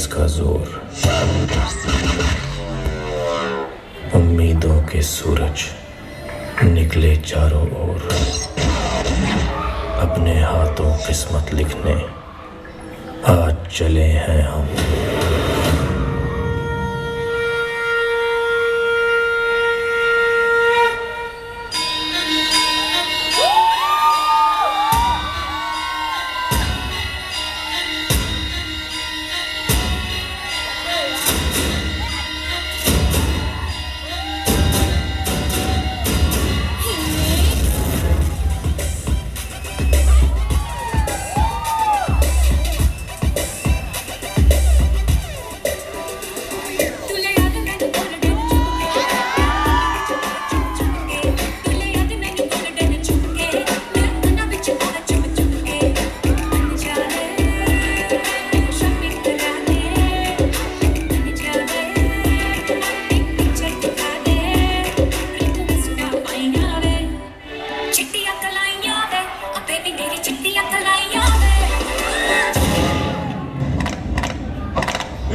इसका जोर। उम्मीदों के सूरज निकले चारों ओर, अपने हाथों किस्मत लिखने आज चले हैं हम।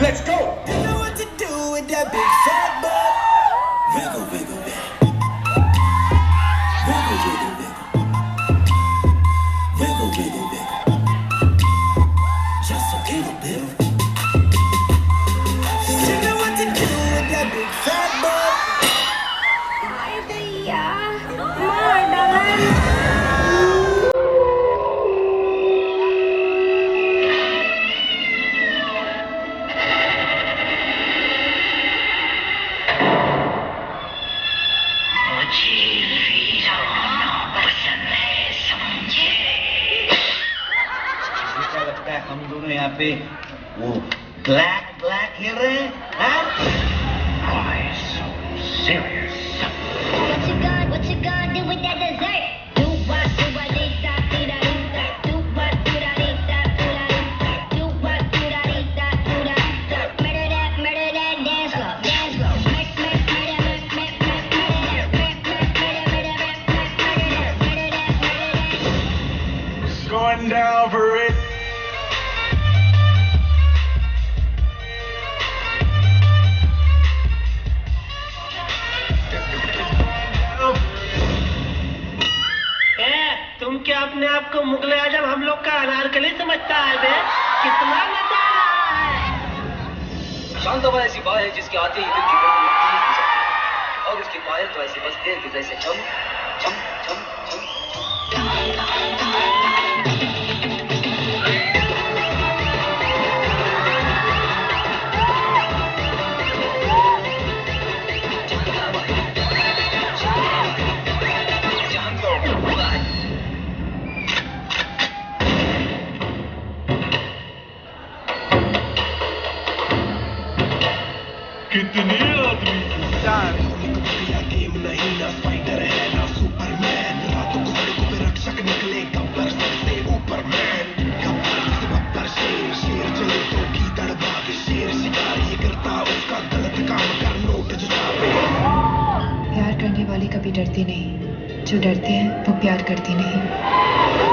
Let's go! You know what to do with that big fat butt. Wiggle, wiggle, wiggle. Wiggle, wiggle, wiggle. Wiggle, wiggle, wiggle. Just a little bit. You know what to do with that big fat butt. Ay, भैया, मार डाला। क्या लगता है हम दोनों यहाँ पे वो ब्लैक खेल रहे हैं? Why so serious? What you gonna do with that dessert? Do what da da da da. Do what da da da da. Do what da da da da. Murder that dance floor, dance floor. It's going down for it. तुम क्या अपने आप को मुगल आजम हम लोग का अनारकली समझता है बे? कितना मजा आ रहा है। शांतवा ऐसी बात है जिसके आते ही दिल की धड़कन तेज हो जाती है और उसकी पायल तो ऐसे बजते हैं कि जैसे चम चम चम चम। कितने आदमी गेम नहीं ना स्पाइडर है ना सुपरमैन। रातों को सड़कों पे रक्षक निकले गब्बर सबसे ऊपर मैन। गब्बर से बब्बर शेर, शेर चले तो गीदड़ भागे। शेर शिकार ये करता उसका गलत काम कर नोट जो छापे। प्यार करने वाली कभी डरती नहीं, जो डरते हैं वो प्यार करती नहीं।